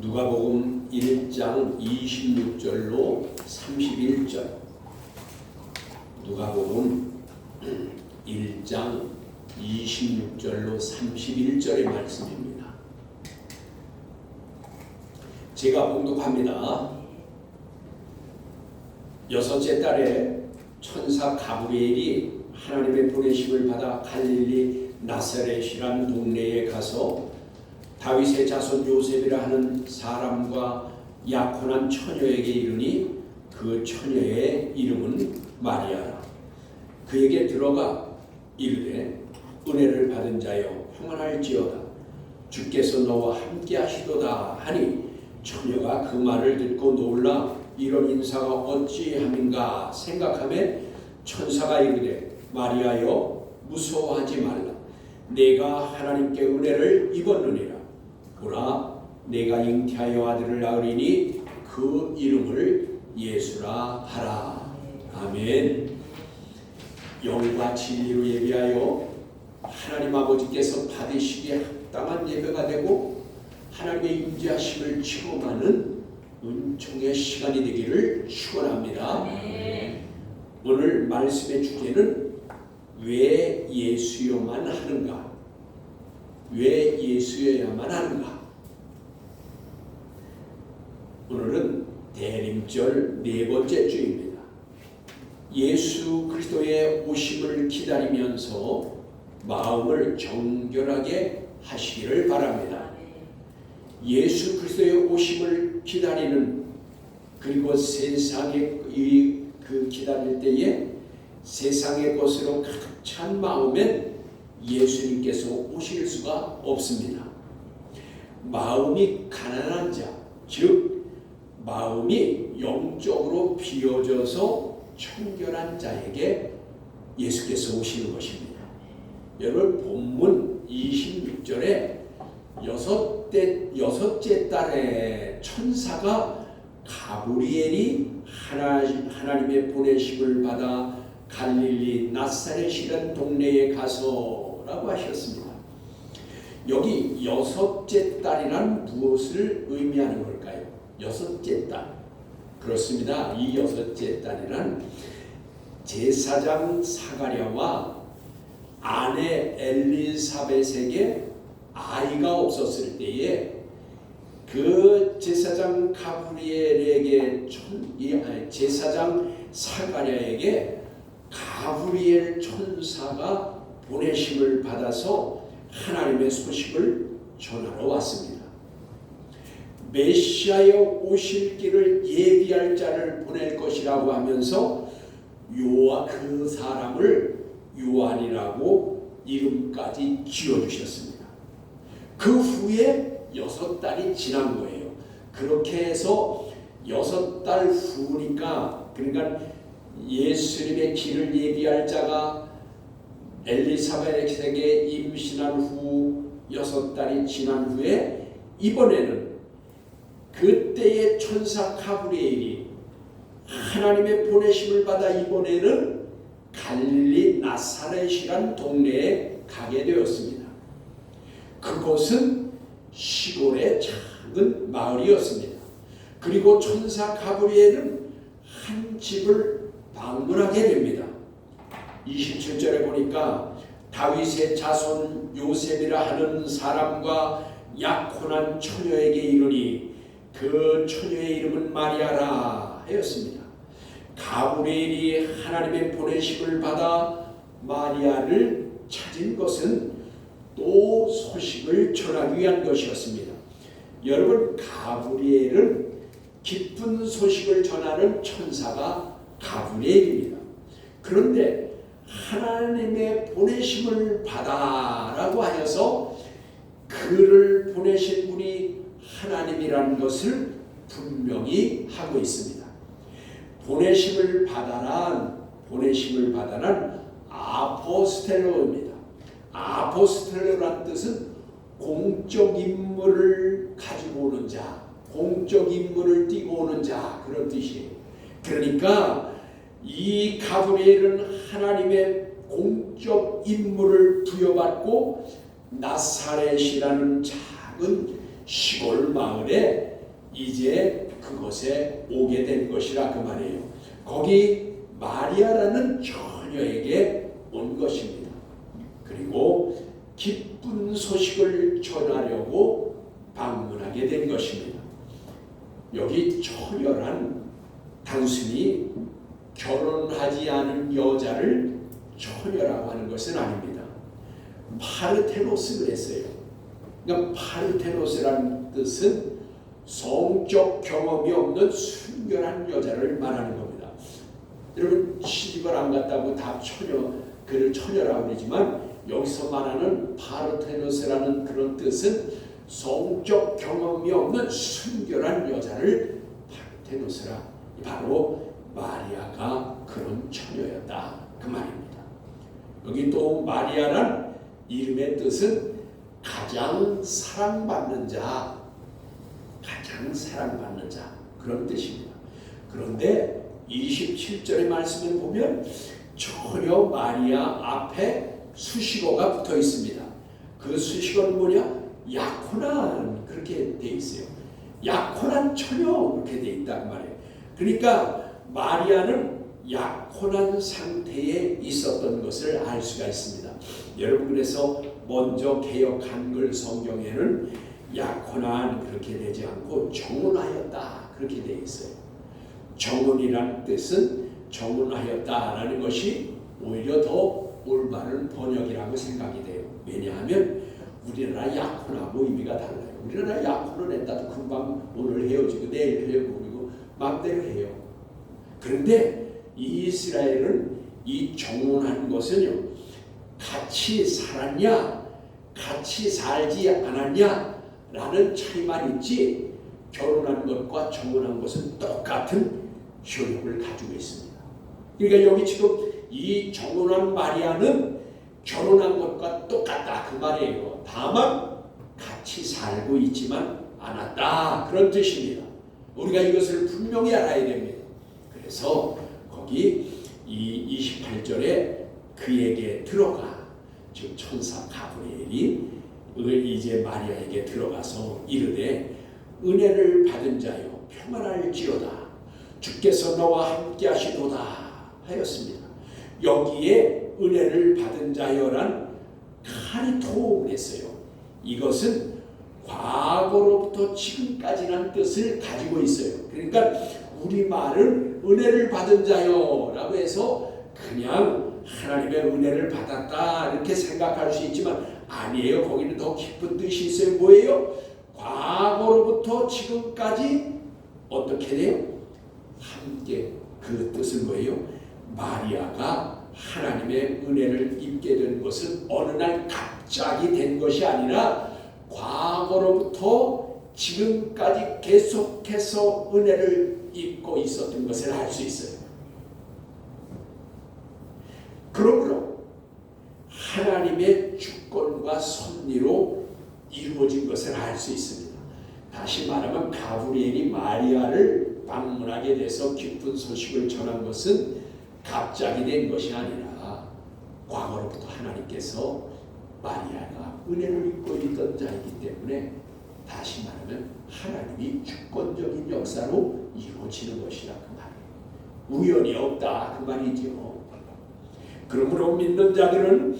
누가복음 1장 26절로 31절. 누가복음 1장 26절로 31절의 말씀입니다. 제가 봉독합니다. 여섯째 달에 천사 가브리엘이 하나님의 보내심을 받아 갈릴리 나사렛이란 동네에 가서 다윗의 자손 요셉이라 하는 사람과 약혼한 처녀에게 이르니 그 처녀의 이름은 마리아라. 그에게 들어가 이르되 은혜를 받은 자여 평안할지어다. 주께서 너와 함께 하시도다 하니 처녀가 그 말을 듣고 놀라 이런 인사가 어찌함인가 생각하며 천사가 이르되 마리아여 무서워하지 말라. 내가 하나님께 은혜를 입었느니라. 보라 내가 잉태하여 아들을 낳으리니 그 이름을 예수라 하라. 아멘. 영과 진리로 예배하여 하나님 아버지께서 받으시기에 합당한 예배가 되고 하나님의 임재하심을 체험하는 은총의 시간이 되기를 축원합니다. 오늘 말씀의 주제는 왜 예수여만 하는가? 왜 예수여야만 하는가? 오늘은 대림절 네 번째 주입니다. 예수 그리스도의 오심을 기다리면서 마음을 정결하게 하시기를 바랍니다. 예수 그리스도의 오심을 기다리는, 그리고 세상에 그 기다릴 때에 세상의 것으로 가득 찬 마음엔 예수님께서 오실 수가 없습니다. 마음이 가난한 자, 즉 마음이 영적으로 비어져서 청결한 자에게 예수께서 오시는 것입니다. 여러분 본문 26절에 여섯째 달에 천사가 가브리엘이 하나님의 보내심을 받아 갈릴리 나사렛이라는 동네에 가서라고 하셨습니다. 여기 여섯째 달이란 무엇을 의미하는 걸까요? 여섯째 달. 그렇습니다. 이 여섯째 달이란 제사장 사가랴와 아내 엘리사벳에게 아이가 없었을 때에 그 제사장 가브리엘에게 제사장 사가랴에게 가브리엘 천사가 보내심을 받아서 하나님의 소식을 전하러 왔습니다. 메시아의 오실 길을 예비할 자를 보낼 것이라고 하면서 그 사람을 요한이라고 이름까지 지어주셨습니다. 그 후에 6달이 지난 거예요. 그렇게 해서 6달 후니까, 그러니까 예수님의 길을 예비할 자가 엘리사벳에게 임신한 후 6달이 지난 후에 이번에는 그때의 천사 가브리엘이 하나님의 보내심을 받아 이번에는 갈릴리 나사렛이란 동네에 가게 되었습니다. 그곳은 시골의 작은 마을이었습니다. 그리고 천사 가브리엘은 한 집을 방문하게 됩니다. 27절에 보니까 다윗의 자손 요셉이라 하는 사람과 약혼한 처녀에게 이르니 그 처녀의 이름은 마리아라 하였습니다. 가브리엘이 하나님의 보내심을 받아 마리아를 찾은 것은 또 소식을 전하기 위한 것이었습니다. 여러분, 가브리엘은 기쁜 소식을 전하는 천사가 가브리엘입니다. 그런데 하나님의 보내심을 받아라고 하여서 그를 보내신 분이 하나님이라는 것을 분명히 하고 있습니다. 보내심을 받아란 아포스텔로입니다. 아포스텔로란 뜻은 공적 임무를 가지고 오는 자, 공적 임무를 띠고 오는 자, 그런 뜻이에요. 그러니까 이 가브리엘은 하나님의 공적 임무를 부여받고 나사렛이라는 작은 시골 마을에 이제 그곳에 오게 된 것이라 그 말이에요. 거기 마리아라는 처녀에게 온 것입니다. 그리고 기쁜 소식을 전하려고 방문하게 된 것입니다. 여기 처녀란 단순히 결혼하지 않은 여자를 처녀라고 하는 것은 아닙니다. 파르테노스 그랬어요. 그러니까 파르테노스라는 뜻은 성적 경험이 없는 순결한 여자를 말하는 겁니다. 여러분 시집을 안 갔다고 다 그를 처녀라고 그러지만 여기서 말하는 파르테노스라는 그런 뜻은 성적 경험이 없는 순결한 여자를 파르테노스라, 바로 마리아가 그런 처녀였다 그 말입니다. 여기 또 마리아란 이름의 뜻은 가장 사랑받는 자, 가장 사랑받는 자 그런 뜻입니다. 그런데 27절의 말씀을 보면 전혀 마리아 앞에 수식어가 붙어 있습니다. 그 수식어는 뭐냐? 약혼한, 그렇게 돼 있어요. 약혼한 처녀 그렇게 돼 있단 말이에요. 그러니까 마리아는 약혼한 상태에 있었던 것을 알 수가 있습니다. 여러분 그래서 먼저 개역 한글 성경에는 약혼한 그렇게 되지 않고 정혼하였다 그렇게 되어 있어요. 정혼이라는 뜻은 정혼하였다라는 것이 오히려 더 올바른 번역이라고 생각이 돼요. 왜냐하면 우리나라 약혼하고 의미가 달라요. 우리나라 약혼을 했다도 금방 오늘 헤어지고 내일 헤어지고 마음대로 해요. 그런데 이스라엘은 이 정혼한 것은요, 같이 살았냐 같이 살지 않았냐 라는 차이만 있지 결혼한 것과 정혼한 것은 똑같은 효력을 가지고 있습니다. 그러니까 여기 지금 이 정혼한 마리아는 결혼한 것과 똑같다 그 말이에요. 다만 같이 살고 있지만 않았다 그런 뜻입니다. 우리가 이것을 분명히 알아야 됩니다. 그래서 거기 이 28절에 그에게 들어가, 즉 천사 가브리엘이 이제 마리아에게 들어가서 이르되 은혜를 받은 자여 평안할지어다, 주께서 너와 함께 하시도다 하였습니다. 여기에 은혜를 받은 자여란 카리토 그랬어요. 이것은 과거로부터 지금까지라는 뜻을 가지고 있어요. 그러니까 우리말은 은혜를 받은 자여라고 해서 그냥 하나님의 은혜를 받았다 이렇게 생각할 수 있지만 아니에요. 거기는 더 깊은 뜻이 있어요. 뭐예요? 과거로부터 지금까지 어떻게 돼요? 함께. 그 뜻은 뭐예요? 마리아가 하나님의 은혜를 입게 된 것은 어느 날 갑자기 된 것이 아니라 과거로부터 지금까지 계속해서 은혜를 입고 있었던 것을 알 수 있어요. 그러므로 하나님의 주권과 섭리로 이루어진 것을 알 수 있습니다. 다시 말하면 가브리엘이 마리아를 방문하게 돼서 기쁜 소식을 전한 것은 갑자기 된 것이 아니라 과거로부터 하나님께서 마리아가 은혜를 입고 있던 자이기 때문에 다시 말하면 하나님이 주권적인 역사로 이루어지는 것이라 그 말이에요. 우연이 없다 그 말이죠. 그러므로 믿는 자들은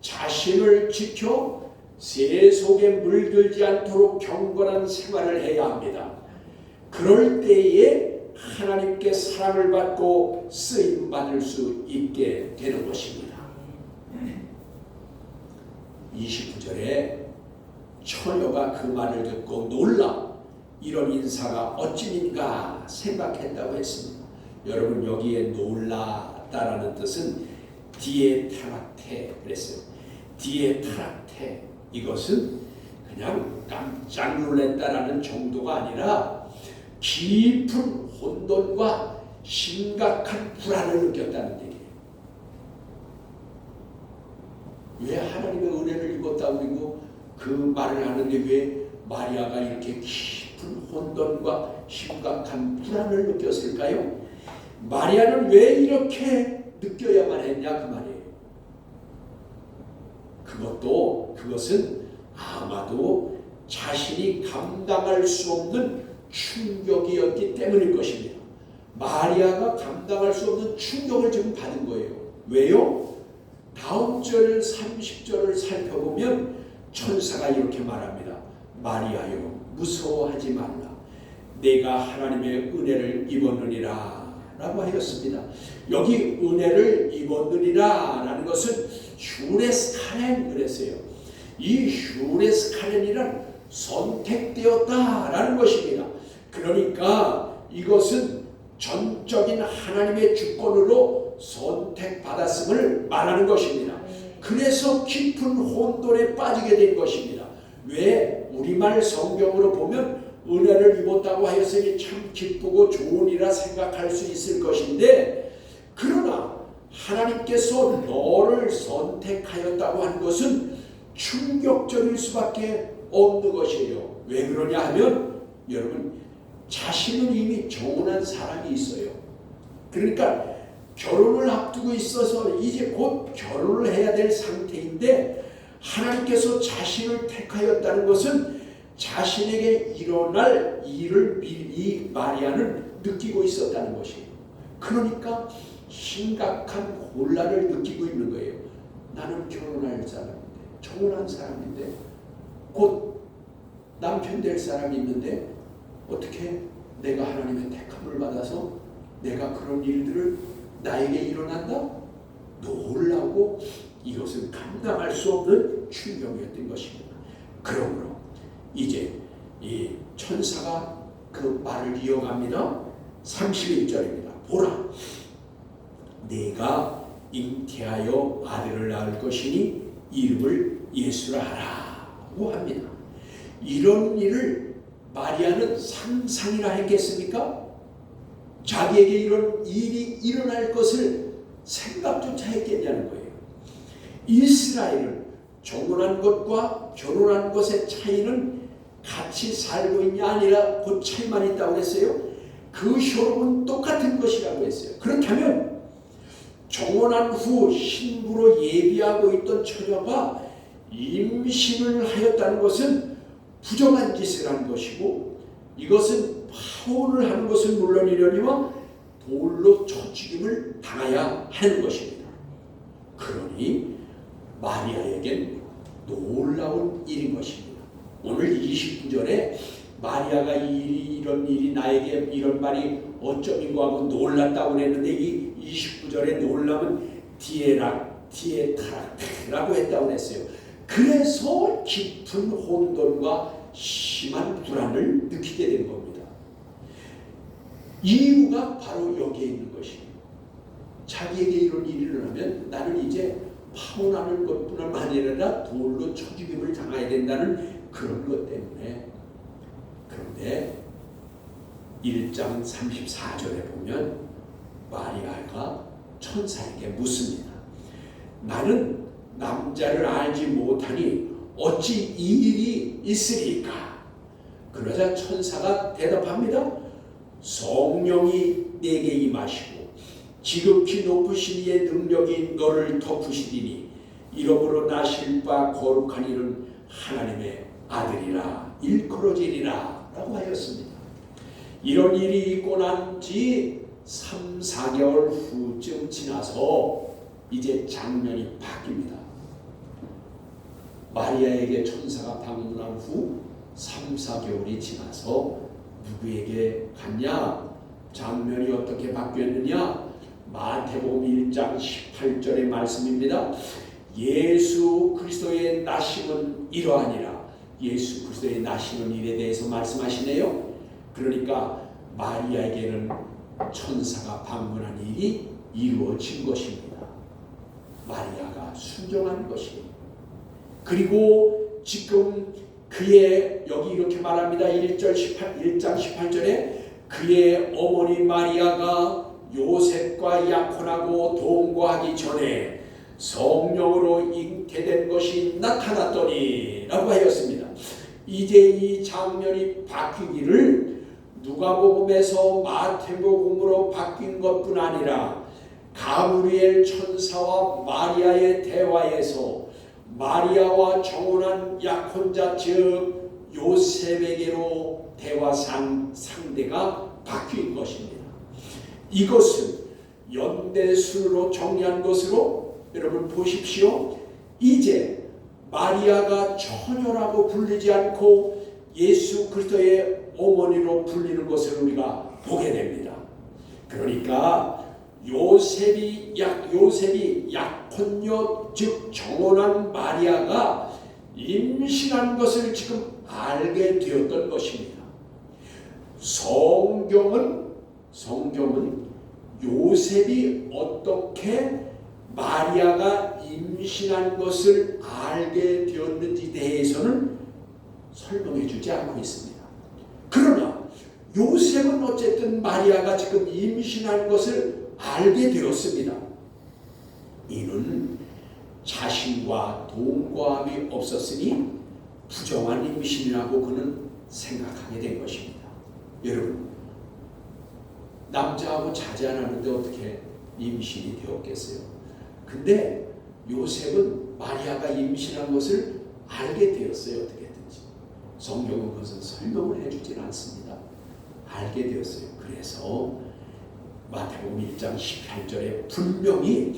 자신을 지켜 세속에 물들지 않도록 경건한 생활을 해야 합니다. 그럴 때에 하나님께 사랑을 받고 쓰임받을 수 있게 되는 것입니다. 29절에 처녀가 그 말을 듣고 놀라 이런 인사가 어찌인가 생각했다고 했습니다. 여러분 여기에 놀랐다라는 뜻은 디에타락테 그랬어요. 디에타락테 이것은 그냥 깜짝 놀랐다라는 정도가 아니라 깊은 혼돈과 심각한 불안을 느꼈다는 얘기예요. 왜 하나님의 은혜를 입었다고 그리고 그 말을 하는데 왜 마리아가 이렇게 깊은 혼돈과 심각한 불안을 느꼈을까요? 마리아는 왜 이렇게 느껴야만 했냐 그 말이에요. 그것은 아마도 자신이 감당할 수 없는 충격이었기 때문일 것입니다. 마리아가 감당할 수 없는 충격을 지금 받은 거예요. 왜요? 다음 절 30절을 살펴보면 천사가 이렇게 말합니다. 마리아여 무서워하지 말라. 내가 하나님의 은혜를 입었느니라 라고 하였습니다. 여기 은혜를 입었느니라 라는 것은 휴레스카렌 그랬어요. 이 휴레스카렌이란 선택되었다 라는 것입니다. 그러니까 이것은 전적인 하나님의 주권으로 선택받았음을 말하는 것입니다. 그래서 깊은 혼돈에 빠지게 된 것입니다. 왜? 우리말 성경으로 보면 은혜를 입었다고 하였으니 참 기쁘고 좋은 일이라 생각할 수 있을 것인데, 그러나 하나님께서 너를 선택하였다고 하는 것은 충격적일 수밖에 없는 것이에요. 왜 그러냐 하면 여러분 자신은 이미 정혼한 사람이 있어요. 그러니까 결혼을 앞두고 있어서 이제 곧 결혼을 해야 될 상태인데 하나님께서 자신을 택하였다는 것은 자신에게 일어날 일을 미리 마리아는 느끼고 있었다는 것이에요. 그러니까 심각한 곤란을 느끼고 있는 거예요. 나는 결혼할 사람인데, 정혼한 사람인데, 곧 남편 될 사람이 있는데 어떻게 내가 하나님의 택함을 받아서 내가 그런 일들을 나에게 일어난다? 놀라고 이것은 감당할 수 없는 충격이었던 것입니다. 그러므로 이제 이 천사가 그 말을 이어갑니다. 31절입니다. 보라, 내가 잉태하여 아들을 낳을 것이니 이름을 예수라 하라고 합니다. 이런 일을 마리아는 상상이나 했겠습니까? 자기에게 이런 일이 일어날 것을 생각조차 했겠냐는 거예요. 이스라엘은 정혼한 것과 결혼한 것의 차이는 같이 살고 있냐 아니라 그 차이만 있다고 했어요. 그 효력은 똑같은 것이라고 했어요. 그렇다면 정혼한 후 신부로 예비하고 있던 처녀가 임신을 하였다는 것은 부정한 짓을 한 것이고, 이것은 파혼을 하는 것은 물론이려니와 돌로 쳐 죽임을 당해야 하는 것입니다. 그러니 마리아에겐 놀라운 일인 것입니다. 오늘 29절에 마리아가 이런 일이 나에게 이런 말이 어쩌인고 하고 놀랐다고 했는데 이 29절에 놀라면 디에타라고 했다고 했어요. 그래서 깊은 혼돈과 심한 불안을 느끼게 된 겁니다. 이유가 바로 여기에 있는 것입니다. 자기에게 이런 일이 일어나면 나는 이제 파혼하는 것뿐만 아니라 돌로 쳐 죽임을 당해야 된다는 그런 것 때문에. 그런데 1장 34절에 보면 마리아가 천사에게 묻습니다. 나는 남자를 알지 못하니 어찌 이 일이 있으리까? 그러자 천사가 대답합니다. 성령이 내게 임하시고 지극히 높으신 이의 능력이 너를 덮으시리니 이러므로 나실 바 거룩한 이는 하나님의 아들이라 일컬어지리라 라고 하였습니다. 이런 일이 있고 난 지 3, 4개월 후쯤 지나서 이제 장면이 바뀝니다. 마리아에게 천사가 방문한 후 3, 4개월이 지나서 누구에게 갔냐? 장면이 어떻게 바뀌었느냐? 마태복음 1장 18절의 말씀입니다. 예수 그리스도의 나심은 이러하니라. 예수 그리스도의 나시는 일에 대해서 말씀하시네요. 그러니까 마리아에게는 천사가 방문한 일이 이루어진 것입니다. 마리아가 순종한 것입니다. 그리고 지금 그의 여기 이렇게 말합니다. 1장 18절에 그의 어머니 마리아가 요셉과 약혼하고 동거하기 전에 성령으로 잉태된 것이 나타났더니 라고 하였습니다. 이제 이 장면이 바뀌기를 누가복음에서 마태복음으로 바뀐 것뿐 아니라 가브리엘 천사와 마리아의 대화에서 마리아와 정혼한 약혼자 즉 요셉에게로 대화 상대가 바뀐 것입니다. 이것은 연대순으로 정리한 것으로 여러분 보십시오. 이제 마리아가 처녀라고 불리지 않고 예수 그리스도의 어머니로 불리는 것을 우리가 보게 됩니다. 그러니까 요셉이 약혼녀 즉 정혼한 마리아가 임신한 것을 지금 알게 되었던 것입니다. 성경은 요셉이 어떻게 마리아가 임신한 것을 알게 되었는지 대해서는 설명해 주지 않고 있습니다. 그러나 요셉은 어쨌든 마리아가 지금 임신한 것을 알게 되었습니다. 이는 자신과 동거함이 없었으니 부정한 임신이라고 그는 생각하게 된 것입니다. 여러분, 남자하고 자제 안 하는데 어떻게 임신이 되었겠어요? 근데 요셉은 마리아가 임신한 것을 알게 되었어요. 어떻게든지. 성경은 그것은 설명을 해주지는 않습니다. 알게 되었어요. 그래서 마태복음 1장 18절에 분명히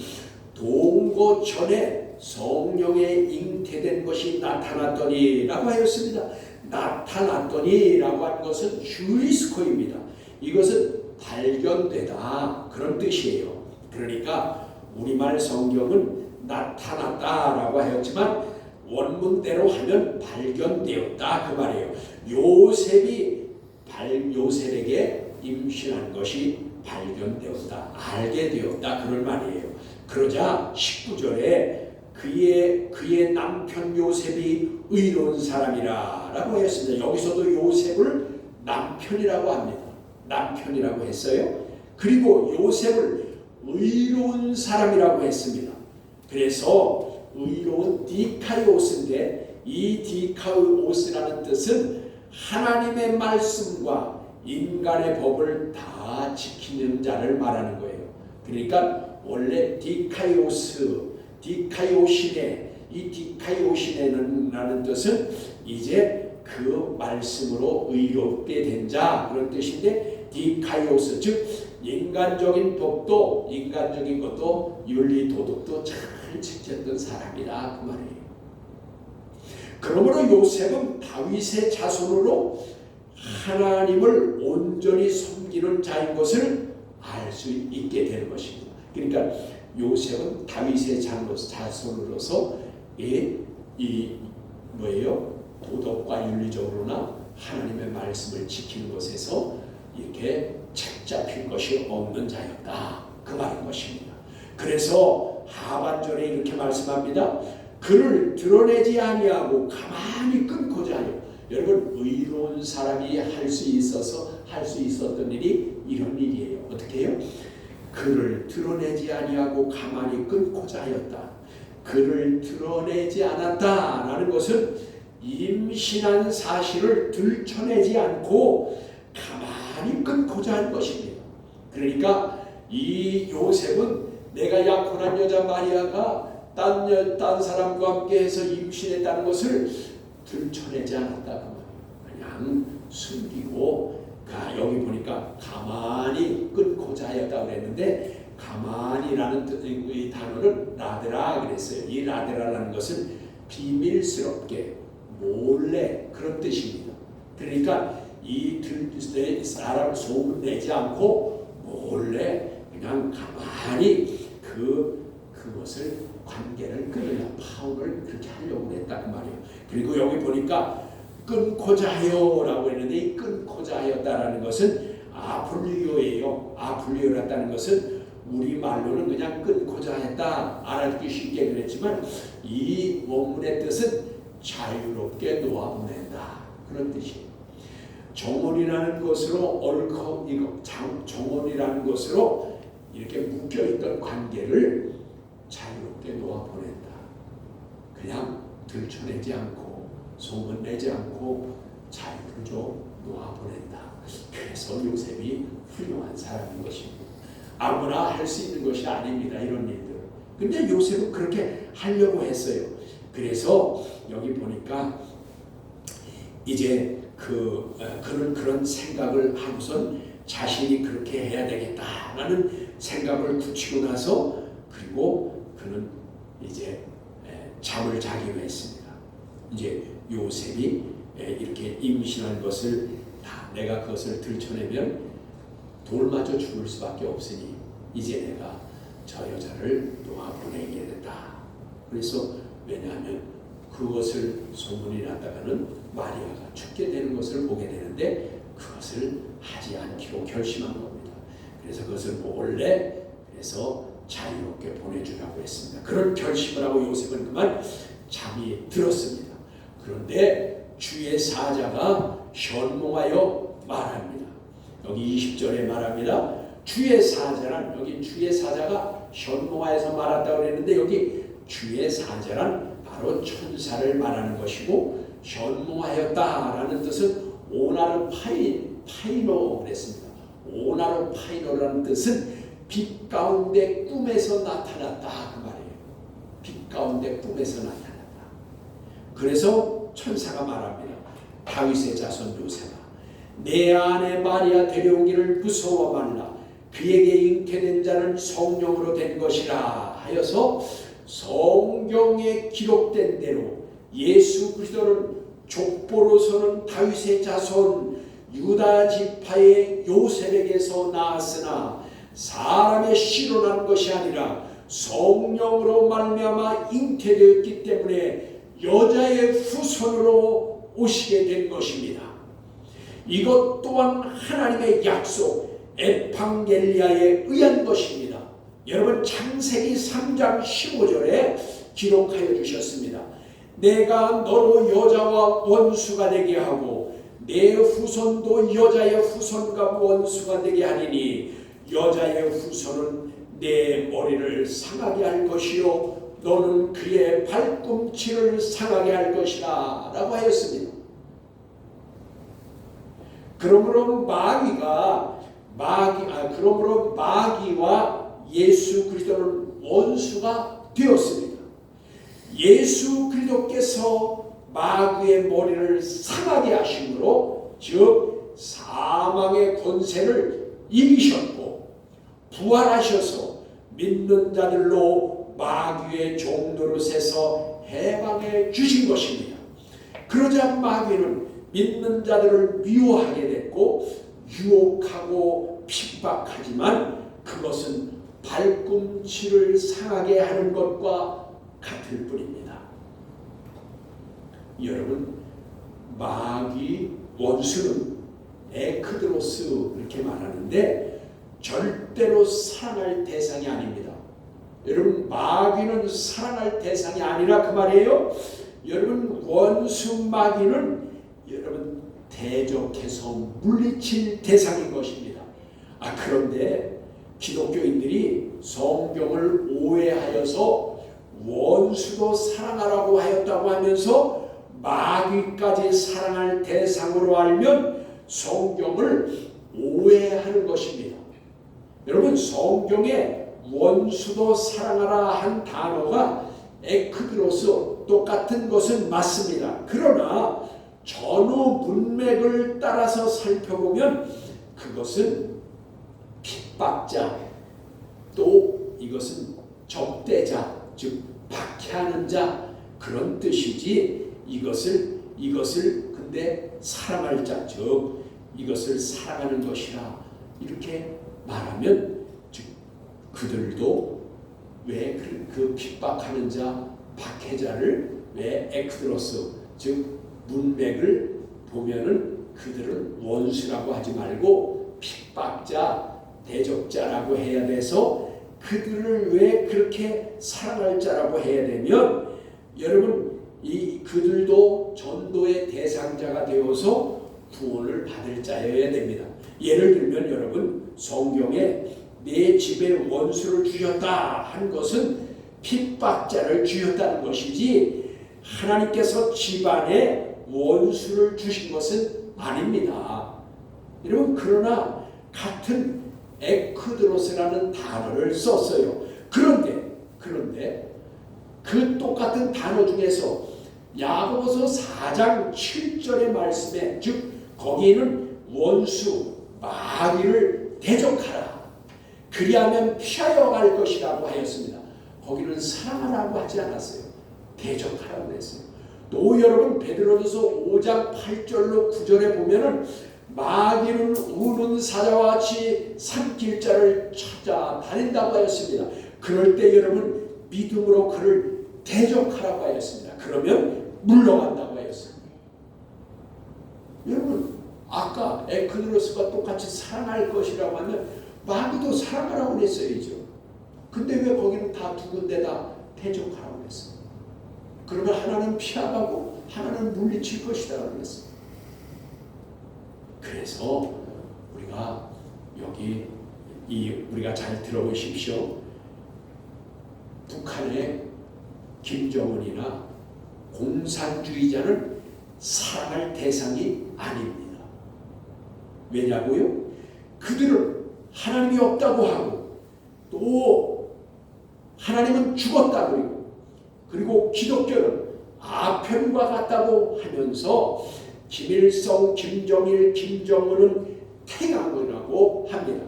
동거 전에 성령에 잉태된 것이 나타났더니 라고 하였습니다. 나타났더니 라고 하는 것은 휴리스코입니다. 이것은 발견되다 그런 뜻이에요. 그러니까 우리말 성경은 나타났다 라고 하였지만 원문대로 하면 발견되었다 그 말이에요. 요셉에게 임신한 것이 발견되었다, 알게 되었다 그런 말이에요. 그러자 19절에 그의 남편 요셉이 의로운 사람이라 라고 했습니다. 여기서도 요셉을 남편이라고 합니다. 남편이라고 했어요. 그리고 요셉을 의로운 사람이라고 했습니다. 그래서 의로운 디카이오스인데 이 디카이오스라는 뜻은 하나님의 말씀과 인간의 법을 다 지키는 자를 말하는 거예요. 그러니까 원래 디카이오시네, 이 디카이오시네라는 뜻은 이제 그 말씀으로 의롭게 된 자 그런 뜻인데 디카이오스 즉 인간적인 것도 윤리 도덕도 잘 지켰던 사람이다 그 말이에요. 그러므로 요셉은 다윗의 자손으로 하나님을 온전히 섬기는 자인 것을 알 수 있게 되는 것입니다. 그러니까 요셉은 다윗의 자손으로서 도덕과 윤리적으로나 하나님의 말씀을 지키는 것에서 이렇게 책 잡힌 것이 없는 자였다 그 말인 것입니다. 그래서 하반절에 이렇게 말씀합니다. 그를 드러내지 아니하고 가만히 끊고자 하여. 여러분, 의로운 사람이 할 수 있었던 일이 이런 일이에요. 어떻게 해요? 그를 드러내지 아니하고 가만히 끊고자 하였다. 그를 드러내지 않았다라는 것은 임신한 사실을 들춰내지 않고 가만히 끊고자 한 것입니다. 그러니까 이 요셉은 내가 약혼한 여자 마리아가 딴 사람과 함께해서 임신했다는 것을 들춰내지 않았다. 그냥 숨기고 여기 보니까 가만히 끊고자 하였다고 그랬는데 가만히라는 이 단어는 라드라 그랬어요. 이 라드라라는 것은 비밀스럽게 몰래 그런 뜻입니다. 그러니까 사람을 소문내지 않고 몰래 그냥 가만히 그것을 관계를 끊으려 파혼을 그렇게 하려고 했다 그 말이에요. 그리고 여기 보니까 끊고자 하여라고 했는데 이 끊고자 하였다라는 것은 아플리오예요. 아플리오였다는 것은 우리 말로는 그냥 끊고자 했다 알아듣기 쉽게 그랬지만 이 원문의 뜻은 자유롭게 놓아보낸다 그런 뜻이에요. 정혼이라는 것으로 정혼이라는 것으로 이렇게 묶여있던 관계를 자유롭게 놓아보낸다. 그냥 들춰내지 않고 소문내지 않고 자유를 줘 놓아보낸다. 그래서 요셉이 훌륭한 사람인 것입니다. 아무나 할 수 있는 것이 아닙니다. 이런 일들. 근데 요셉은 그렇게 하려고 했어요. 그래서 여기 보니까 이제 그는 그런 생각을 하고선 자신이 그렇게 해야 되겠다라는 생각을 굳히고 나서 그리고 그는 이제 잠을 자기로 했습니다. 이제 요셉이 이렇게 임신한 것을 다 내가 그것을 들춰내면 돌맞아 죽을 수밖에 없으니 이제 내가 저 여자를 놓아보내야겠다. 그래서 왜냐하면 그것을 소문이 났다가는 마리아가 죽게 되는 것을 보게 되는데 그것을 하지 않기로 결심한 겁니다. 그래서 그것을 몰래 그래서 자유롭게 보내주라고 했습니다. 그런 결심을 하고 요셉은 그만 잠이 들었습니다. 그런데 주의 사자가 현몽하여 말합니다. 여기 20절에 말합니다. 주의 사자란, 여기 주의 사자가 현몽하여서 말한다고 그랬는데 여기 주의 사자란 바로 천사를 말하는 것이고 현몽하였다라는 뜻은 오나르 파이노 그랬습니다. 오나르 파이노라는 뜻은 빛 가운데 꿈에서 나타났다 그 말이에요. 빛 가운데 꿈에서 나타났다. 그래서 천사가 말합니다. 다윗의 자손 요셉아, 내 아내 마리아 데려오기를 무서워 말라. 그에게 잉태된 자는 성령으로 된 것이라 하여서 성경에 기록된 대로 예수 그리스도는 족보로서는 다윗의 자손 유다 지파의 요셉에게서 나았으나 사람의 씨로 난 것이 아니라 성령으로 말미암아 잉태되었기 때문에 여자의 후손으로 오시게 된 것입니다. 이것 또한 하나님의 약속 에팡겔리아에 의한 것입니다. 여러분 창세기 3장 15절에 기록하여 주셨습니다. 내가 너로 여자와 원수가 되게 하고 내 후손도 여자의 후손과 원수가 되게 하리니 여자의 후손은 내 머리를 상하게 할 것이요 너는 그의 발꿈치를 상하게 할 것이다 라고 하였습니다. 그러므로 마귀와 예수 그리스도는 원수가 되었습니다. 예수 그리스도께서 마귀의 머리를 상하게 하심으로 즉 사망의 권세를 이기셨고 부활하셔서 믿는 자들로 마귀의 종노릇 세서 해방해 주신 것입니다. 그러자 마귀는 믿는 자들을 미워하게 됐고 유혹하고 핍박하지만 그것은 발꿈치를 상하게 하는 것과 같을 뿐입니다. 여러분 마귀 원수는 에크드로스 이렇게 말하는데 절대로 사랑할 대상이 아닙니다. 여러분 마귀는 사랑할 대상이 아니라 그 말이에요. 여러분 원수 마귀는 여러분 대적해서 물리칠 대상인 것입니다. 그런데 기독교인들이 성경을 오해하여서 원수도 사랑하라고 하였다고 하면서 마귀까지 사랑할 대상으로 알면 성경을 오해하는 것입니다. 여러분 성경에 원수도 사랑하라 한 단어가 에크드로스 똑같은 것은 맞습니다. 그러나 전후 문맥을 따라서 살펴보면 그것은 핍박자 또 이것은 적대자 즉 박해하는 자 그런 뜻이지 이것을 근데 사랑할 자 즉 이것을 사랑하는 것이라 이렇게 말하면 즉 그들도 왜 그 핍박하는 자 박해자를 왜 에크드로스 즉 문맥을 보면은 그들을 원수라고 하지 말고 핍박자 대적자라고 해야 돼서 그들을 왜 그렇게 사랑할 자라고 해야 되면 여러분 그들도 전도의 대상자가 되어서 구원을 받을 자여야 됩니다. 예를 들면 여러분 성경에 내 집에 원수를 주셨다 한 것은 핍박자를 주셨다는 것이지 하나님께서 집안에 원수를 주신 것은 아닙니다. 여러분 그러나 같은 에크드로스라는 단어를 썼어요. 그런데 그 똑같은 단어 중에서 야고보서 4장 7절의 말씀에, 즉 거기에는 원수 마귀를 대적하라, 그리하면 피하여 갈 것이라고 하였습니다. 거기는 사랑하라고 하지 않았어요. 대적하라고 했어요. 또 여러분 베드로전서 5장 8절로 9절에 보면은 마귀는 우는 사자와 같이 삼킬 자를 찾아다닌다고 하였습니다. 그럴 때 여러분 믿음으로 그를 대적하라고 하였습니다. 그러면 물러간다고 하였습니다. 여러분 아까 에크드로스가 똑같이 사랑할 것이라고 하면 마귀도 사랑하라고 했어야죠. 근데 왜 거기는 다 두 군데다 대적하라고 했어요? 그러면 하나는 피하고 하나는 물리칠 것이라고 했어요. 그래서 우리가 여기 우리가 잘 들어보십시오. 북한의 김정은이나 공산주의자는 사랑할 대상이 아닙니다. 왜냐고요? 그들은 하나님이 없다고 하고 또 하나님은 죽었다고 그리고 기독교는 아편과 같다고 하면서 김일성, 김정일, 김정은은 태양이라고 합니다.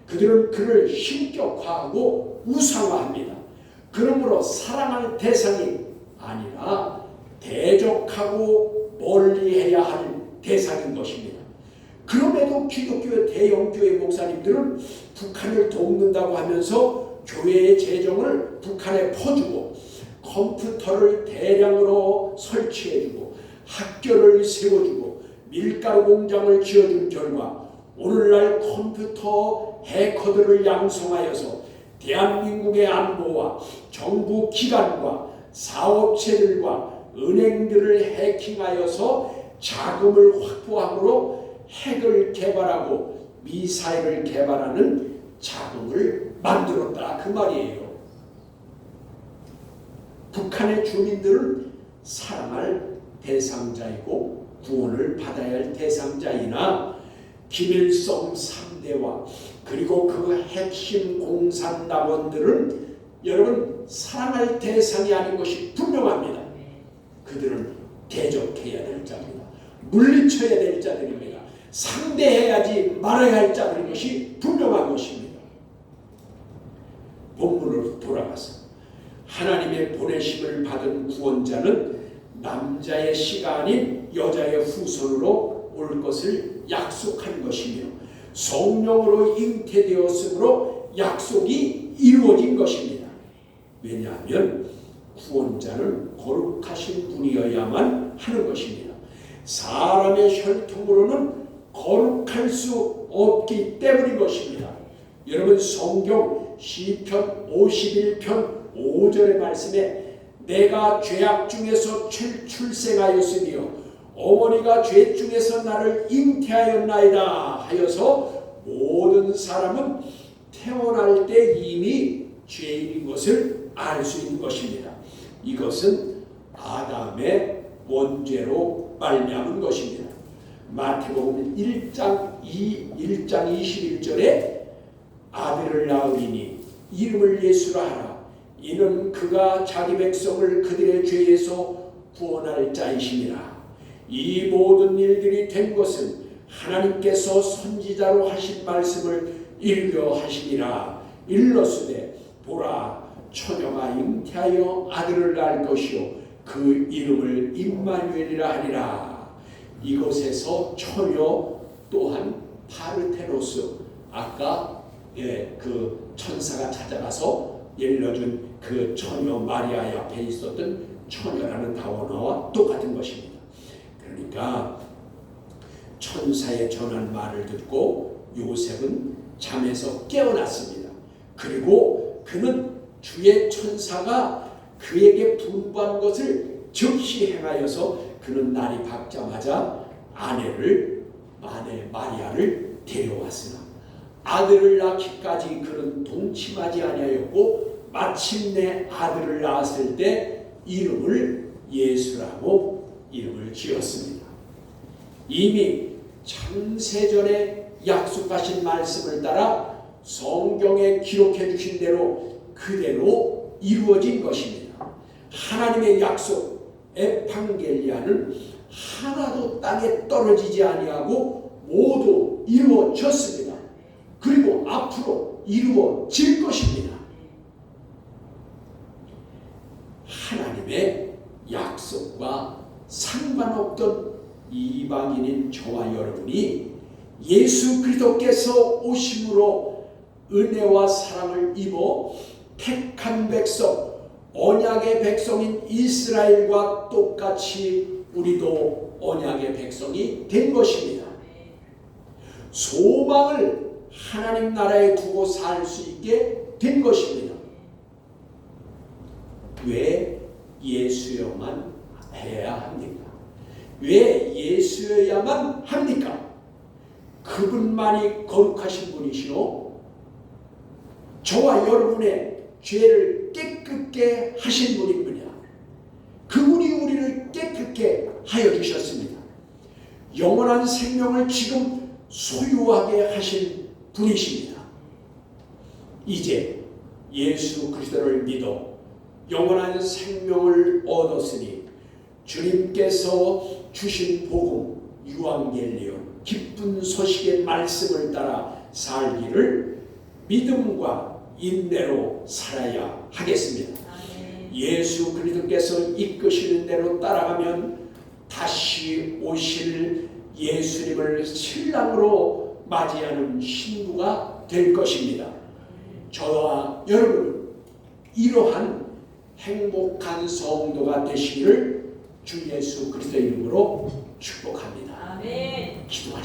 그들은 그를 신격화하고 우상화합니다. 그러므로 사랑할 대상이 아니라 대적하고 멀리해야 할 대상인 것입니다. 그럼에도 기독교 대형교회 목사님들은 북한을 돕는다고 하면서 교회의 재정을 북한에 퍼주고 컴퓨터를 대량으로 설치해주고 학교를 세워주고 밀가루 공장을 지어준 결과 오늘날 컴퓨터 해커들을 양성하여서 대한민국의 안보와 정부 기관과 사업체들과 은행들을 해킹하여서 자금을 확보함으로 핵을 개발하고 미사일을 개발하는 자금을 만들었다 그 말이에요. 북한의 주민들은 사랑할 대상자이고 구원을 받아야 할 대상자이나 김일성 3대와 그리고 그 핵심 공산당원들은 여러분 사랑할 대상이 아닌 것이 분명합니다. 그들은 대적해야 될 자입니다. 물리쳐야 될 자들입니다. 상대해야지 말아야 할 자들인 것이 분명한 것입니다. 본문으로 돌아가서 하나님의 보내심을 받은 구원자는 남자의 씨가 아닌 여자의 후손으로 올 것을 약속한 것이며 성령으로 잉태되었으므로 약속이 이루어진 것입니다. 왜냐하면 구원자는 거룩하신 분이어야만 하는 것입니다. 사람의 혈통으로는 거룩할 수 없기 때문인 것입니다. 여러분 성경 시편 51편 5절의 말씀에 내가 죄악 중에서 출생하였으며 어머니가 죄 중에서 나를 잉태하였나이다 하여서 모든 사람은 태어날 때 이미 죄인인 것을 알 수 있는 것입니다. 이것은 아담의 원죄로 말미암은 것입니다. 마태복음 1장 21절에 아들을 낳으리니 이름을 예수라 하라. 이는 그가 자기 백성을 그들의 죄에서 구원할 자이심이라. 이 모든 일들이 된 것은 하나님께서 선지자로 하신 말씀을 이루려 하시니라. 일러스되 보라 처녀가 잉태하여 아들을 낳을 것이요 그 이름을 임마누엘이라 하리라. 이곳에서 처녀 또한 파르테노스 아까 그 천사가 찾아가서 일러준 그 처녀 마리아의 앞에 있었던 처녀라는 단어와 똑같은 것입니다. 그러니까 천사의 전한 말을 듣고 요셉은 잠에서 깨어났습니다. 그리고 그는 주의 천사가 그에게 분부한 것을 즉시 행하여서 그는 날이 밝자마자 아내 마리아를 데려왔으나 아들을 낳기까지 그는 동침하지 아니하였고 마침내 아들을 낳았을 때 이름을 예수라고 이름을 지었습니다. 이미 창세전에 약속하신 말씀을 따라 성경에 기록해 주신 대로 그대로 이루어진 것입니다. 하나님의 약속, 에판겔리아는 하나도 땅에 떨어지지 아니하고 모두 이루어졌습니다. 그리고 앞으로 이루어질 것입니다. 하나님의 약속과 상관없던 이방인인 저와 여러분이 예수 그리스도께서 오심으로 은혜와 사랑을 입어 택한 백성, 언약의 백성인 이스라엘과 똑같이 우리도 언약의 백성이 된 것입니다. 소망을 하나님 나라에 두고 살 수 있게 된 것입니다. 왜 예수여만 해야 합니까? 왜 예수여야만 합니까? 그분만이 거룩하신 분이시오. 저와 여러분의 죄를 깨끗게 하신 분입니다. 그분이 우리를 깨끗게 하여 주셨습니다. 영원한 생명을 지금 소유하게 하신 분이십니다. 이제 예수 그리스도를 믿어 영원한 생명을 얻었으니 주님께서 주신 복음 유앙겔리온 기쁜 소식의 말씀을 따라 살기를 믿음과 인내로 살아야 하겠습니다. 예수 그리스도께서 이끄시는 대로 따라가면 다시 오실 예수님을 신랑으로 맞이하는 신부가 될 것입니다. 저와 여러분 이러한 행복한 성도가 되시기를 주 예수 그리스도의 이름으로 축복합니다. 아멘. 기도하십시오.